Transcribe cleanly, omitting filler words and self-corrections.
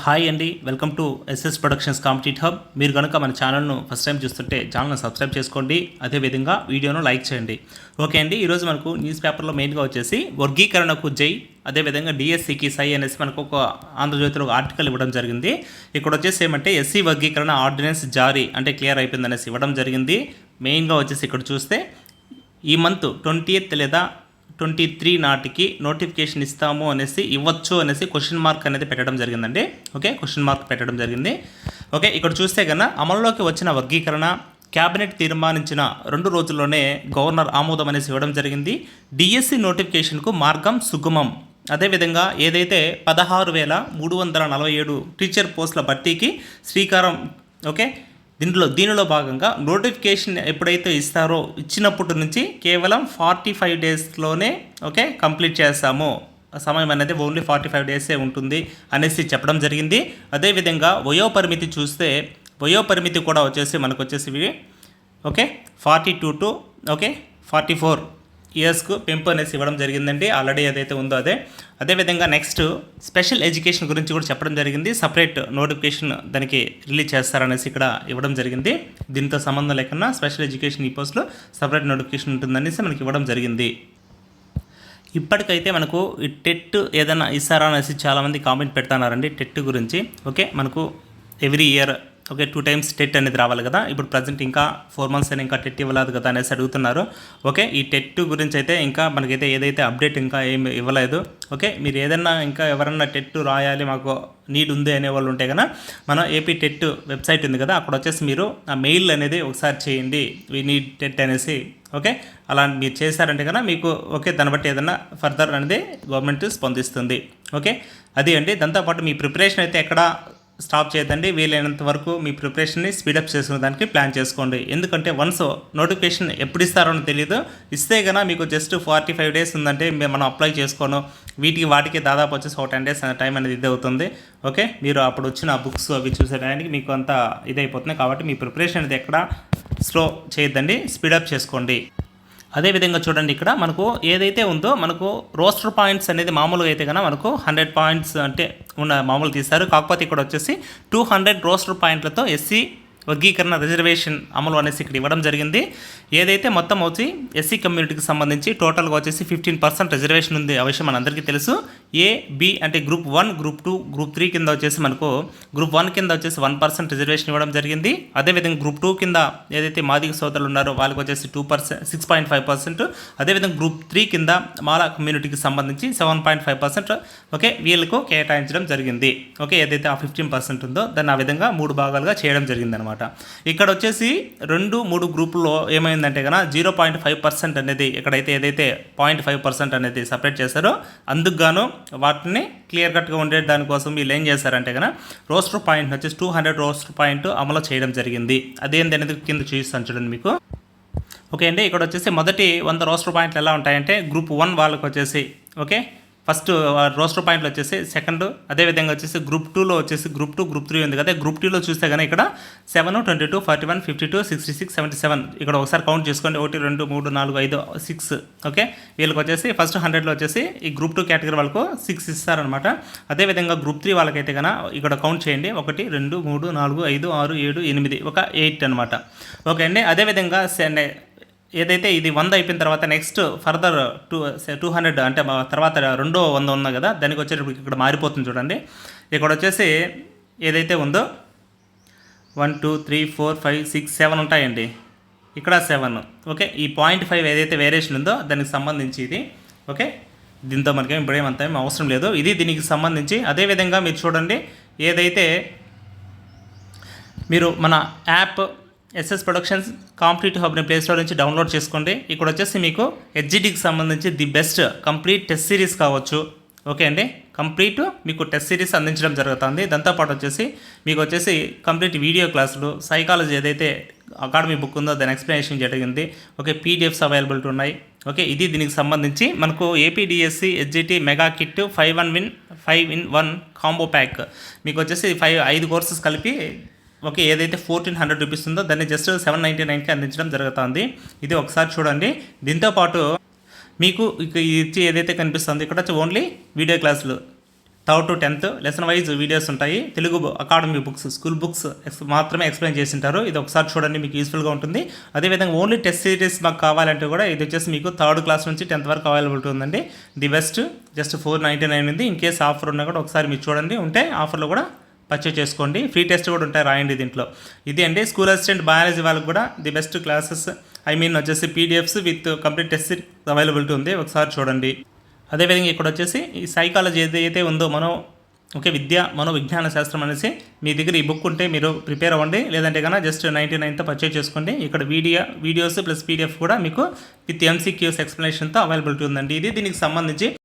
Hi అండి, welcome to SS productions compete hub. మీరు కనుక మన ఛానల్ను ఫస్ట్ టైం చూస్తుంటే ఛానల్ను సబ్స్క్రైబ్ చేసుకోండి, అదేవిధంగా వీడియోను లైక్ చేయండి. ఓకే అండి, ఈరోజు మనకు న్యూస్ పేపర్లో మెయిన్గా వచ్చేసి వర్గీకరణకు జై, అదేవిధంగా డిఎస్సికి సై అనేసి మనకు ఒక ఆంధ్రజ్యోతిలో ఒక ఆర్టికల్ ఇవ్వడం జరిగింది. ఇక్కడ వచ్చేసి ఏమంటే ఎస్సీ వర్గీకరణ ఆర్డినెన్స్ జారీ అంటే క్లియర్ అయిపోయింది అనేసి ఇవ్వడం జరిగింది. మెయిన్గా వచ్చేసి ఇక్కడ చూస్తే ఈ మంత్ 20th లేదా 23 నాటికి నోటిఫికేషన్ ఇస్తాము అనేసి ఇవ్వచ్చు అనేసి క్వశ్చన్ మార్క్ అనేది పెట్టడం జరిగిందండి. ఓకే, క్వశ్చన్ మార్క్ పెట్టడం జరిగింది. ఓకే, ఇక్కడ చూస్తే కన్నా అమల్లోకి వచ్చిన వర్గీకరణ క్యాబినెట్ తీర్మానించిన 2 రోజుల్లోనే గవర్నర్ ఆమోదం అనేసి ఇవ్వడం జరిగింది. డిఎస్సి నోటిఫికేషన్కు మార్గం సుగమం. అదేవిధంగా ఏదైతే 16,347 టీచర్ పోస్టుల భర్తీకి శ్రీకారం. ఓకే, దీనిలో భాగంగా నోటిఫికేషన్ ఎప్పుడైతే ఇస్తారో ఇచ్చినప్పటి నుంచి కేవలం 45 డేస్లోనే ఓకే కంప్లీట్ చేస్తాము, సమయం అనేది ఓన్లీ 45 డేసే ఉంటుంది అనేసి చెప్పడం జరిగింది. అదేవిధంగా వయోపరిమితి చూస్తే వయోపరిమితి కూడా వచ్చేసి మనకు వచ్చేసి ఓకే 42 టు ఓకే 44 ఇయర్స్కు పెంపు అనేసి ఇవ్వడం జరిగిందండి. ఆల్రెడీ ఏదైతే ఉందో అదేవిధంగా నెక్స్ట్ స్పెషల్ ఎడ్యుకేషన్ గురించి కూడా చెప్పడం జరిగింది. సపరేట్ నోటిఫికేషన్ దానికి రిలీజ్ చేస్తారనేసి ఇక్కడ ఇవ్వడం జరిగింది. దీంతో సంబంధం లేకుండా స్పెషల్ ఎడ్యుకేషన్ ఈ పోస్ట్లో సపరేట్ నోటిఫికేషన్ ఉంటుందనేసి మనకి ఇవ్వడం జరిగింది. ఇప్పటికైతే మనకు ఈ టెట్ ఏదైనా ఇస్తారా అనేసి చాలామంది కామెంట్ పెడుతున్నారండి టెట్ గురించి. ఓకే, మనకు every year okay 2 times TET అనేది రావాలి కదా. ఇప్పుడు ప్రజెంట్ ఇంకా 4 months అయినా ఇంకా టెట్ ఇవ్వలేదు కదా అనేసి అడుగుతున్నారు. ఓకే, ఈ టెట్ గురించి అయితే ఇంకా మనకైతే ఏదైతే అప్డేట్ ఇంకా ఏమి ఇవ్వలేదు. ఓకే, మీరు ఏదైనా ఇంకా ఎవరన్నా టెట్ రాయాలి మాకు నీడ్ ఉంది అనే వాళ్ళు ఉంటే కనుక మన ఏపీ టెట్ వెబ్సైట్ ఉంది కదా, అక్కడ వచ్చేసి మీరు ఆ మెయిల్ అనేది ఒకసారి చేయండి, వీ నీడ్ టెట్ అనేసి. ఓకే, అలా మీరు చేశారంటే కనుక మీకు ఓకే దాన్ని బట్టి ఏదైనా ఫర్దర్ అనేది గవర్నమెంట్ స్పందిస్తుంది. ఓకే, అది అండి. దాంతోపాటు మీ ప్రిపరేషన్ అయితే ఎక్కడ స్టాప్ చేయదండి. వీలైనంత వరకు మీ ప్రిపరేషన్ని స్పీడప్ చేసుకునే దానికి ప్లాన్ చేసుకోండి. ఎందుకంటే వన్స్ నోటిఫికేషన్ ఎప్పుడు ఇస్తారో తెలియదు. ఇస్తే కన్నా మీకు జస్ట్ 45 డేస్ ఉందంటే మనం అప్లై చేసుకోను, వాటికి దాదాపు వచ్చేసి ఒక 10 days టైం అనేది ఇది అవుతుంది. ఓకే, మీరు అప్పుడు వచ్చిన బుక్స్ అవి చూసే టైంకి మీకు అంతా ఇదైపోతుంది. కాబట్టి మీ ప్రిపరేషన్ అనేది ఎక్కడ స్లో చేయొద్దండి, స్పీడప్ చేసుకోండి. అదేవిధంగా చూడండి, ఇక్కడ మనకు ఏదైతే ఉందో మనకు రోస్టర్ పాయింట్స్ అనేది మామూలుగా అయితే కన్నా మనకు 100 పాయింట్స్ అంటే ఉన్న మామూలు తీస్తారు. కాకపోతే ఇక్కడ వచ్చేసి 200 రోస్టర్ పాయింట్లతో ఎస్సీ వర్గీకరణ రిజర్వేషన్ అమలు అనేసి ఇక్కడ ఇవ్వడం జరిగింది. ఏదైతే మొత్తం వచ్చి ఎస్సీ కమ్యూనిటీకి సంబంధించి టోటల్గా వచ్చేసి 15% రిజర్వేషన్ ఉంది. ఆ విషయం మనందరికీ తెలుసు. ఏ బి అంటే గ్రూప్ 1, గ్రూప్ 2, గ్రూప్ 3 కింద వచ్చేసి మనకు గ్రూప్ 1 కింద వచ్చేసి 1% రిజర్వేషన్ ఇవ్వడం జరిగింది. అదేవిధంగా గ్రూప్ 2 కింద ఏదైతే మాదిగ సోదరులు ఉన్నారో వాళ్ళకి వచ్చేసి 2% 6.5%. అదేవిధంగా గ్రూప్ 3 కింద మాలా కమ్యూనిటీకి సంబంధించి 7.5% ఓకే వీళ్ళకు కేటాయించడం జరిగింది. ఓకే, ఏదైతే ఆ 15% ఉందో దాన్ని ఆ విధంగా 3 భాగాలుగా చేయడం జరిగింది అనమాట. ఇక్కడ వచ్చేసి 2-3 గ్రూపుల్లో ఏమైందంటే కన్నా 0.5% అనేది ఇక్కడైతే ఏదైతే 0.5% అనేది సపరేట్ చేశారో అందుకు గాను వాటిని క్లియర్ కట్గా ఉండే దానికోసం వీళ్ళు ఏం చేశారంటే కన్నా రోస్టర్ పాయింట్ వచ్చేసి 200 రోస్టర్ పాయింట్ అమలు చేయడం జరిగింది. అదేంటి అనేది కింద చూపిస్తాను చూడండి మీకు. ఓకే అండి, ఇక్కడ వచ్చేసి మొదటి 100 రోస్టర్ పాయింట్లు ఎలా ఉంటాయంటే గ్రూప్ 1 వాళ్ళకి వచ్చేసి ఓకే ఫస్ట్ రోస్టర్ పాయింట్లు వచ్చేసి సెకండ్. అదేవిధంగా వచ్చేసి గ్రూప్ 2లో వచ్చేసి గ్రూప్ 2, గ్రూప్ 3 ఉంది కదా. గ్రూప్ 2లో చూస్తే కానీ ఇక్కడ 7, 22, 41, 52, 66, 77 ఇక్కడ ఒకసారి కౌంట్ చేసుకోండి. 1, 2, 3, 4, 5, 6 ఓకే వీళ్ళకి వచ్చేసి ఫస్ట్ 100లో వచ్చేసి ఈ గ్రూప్ 2 కేటగిరీ వాళ్ళకు 6 ఇస్తారనమాట. అదేవిధంగా గ్రూప్ 3 వాళ్ళకైతే కన్నా ఇక్కడ కౌంట్ చేయండి. 1, 2, 3, 4, 5, 6, 7, 8 ఒక 8 అనమాట. ఓకే అండి, అదేవిధంగా ఏదైతే ఇది 100 అయిపోయిన తర్వాత నెక్స్ట్ ఫర్దర్ 200 అంటే తర్వాత రెండో 100 ఉంది కదా, దానికి వచ్చేటప్పుడు ఇక్కడ మారిపోతుంది చూడండి. ఇక్కడ వచ్చేసి ఏదైతే ఉందో 1, 2, 3, 4, 5, 6, 7 ఉంటాయండి. ఇక్కడ 7 ఓకే. ఈ 0.5 ఏదైతే వేరియేషన్ ఉందో దానికి సంబంధించి ఇది ఓకే. దీంతో మనకేం ఇప్పుడేమంత అవసరం లేదు, ఇది దీనికి సంబంధించి. అదేవిధంగా మీరు చూడండి, ఏదైతే మీరు మన యాప్ ఎస్ఎస్ ప్రొడక్షన్స్ కాంపిటీటివ్ హబ్ని ప్లే స్టోర్ నుంచి డౌన్లోడ్ చేసుకోండి. ఇక్కడ వచ్చేసి మీకు హెచ్జిటికి సంబంధించి the best complete test series కావచ్చు. ఓకే అండి, కంప్లీట్ మీకు టెస్ట్ సిరీస్ అందించడం జరుగుతుంది. దాంతోపాటు వచ్చేసి మీకు వచ్చేసి కంప్లీట్ వీడియో క్లాసులు, సైకాలజీ ఏదైతే అకాడమీ బుక్ ఉందో దాని ఎక్స్ప్లెనేషన్ జరిగింది. ఓకే, పీడిఎఫ్స్ అవైలబిలిటీ ఉన్నాయి. ఓకే, ఇది దీనికి సంబంధించి మనకు APDSC HGT mega kit 5 in 1 combo pack మీకు వచ్చేసి 5 కోర్సెస్ కలిపి ఓకే ఏదైతే 1400 రూపీస్ ఉందో దాన్ని జస్ట్ 799కి అందించడం జరుగుతుంది. ఇది ఒకసారి చూడండి. దీంతోపాటు మీకు ఇచ్చి ఏదైతే కనిపిస్తుందో ఇక్కడ ఓన్లీ వీడియో క్లాసులు third to 10th lesson wise videos ఉంటాయి. Telugu academy books, school books మాత్రమే ఎక్స్ప్లెయిన్ చేసింటారు. ఇది ఒకసారి చూడండి, మీకు యూస్ఫుల్గా ఉంటుంది. అదేవిధంగా ఓన్లీ టెస్ట్ సిరీస్ మాకు కావాలంటే కూడా ఇది వచ్చేసి మీకు 3rd క్లాస్ నుంచి 10th వరకు అవైలబిలిటీ ఉందండి. ది బెస్ట్ జస్ట్ 499 ఉంది. ఇన్ కేస్ ఆఫర్ ఉన్నా కూడా ఒకసారి మీరు చూడండి, ఉంటే ఆఫర్లో కూడా పర్చేజ్ చేసుకోండి. ఫ్రీ టెస్ట్ కూడా ఉంటాయి, రాయండి దీంట్లో. ఇది అండి స్కూల్ అసిస్టెంట్ బయాలజీ వాళ్ళకి కూడా ది బెస్ట్ క్లాసెస్, వచ్చేసి PDFs with complete test availability ఉంది, ఒకసారి చూడండి. అదేవిధంగా ఇక్కడ వచ్చేసి ఈ సైకాలజీ ఏదైతే ఉందో విద్య మనోవిజ్ఞాన శాస్త్రం అనేసి మీ దగ్గర ఈ బుక్ ఉంటే మీరు ప్రిపేర్ అవ్వండి. లేదంటే కన్నా జస్ట్ 99తో పర్చేజ్ చేసుకోండి. ఇక్కడ వీడియోస్ ప్లస్ పీడిఎఫ్ కూడా మీకు విత్ ఎంసీక్యూస్ ఎక్స్ప్లెనేషన్తో అవైలబిలిటీ ఉందండి. ఇది దీనికి సంబంధించి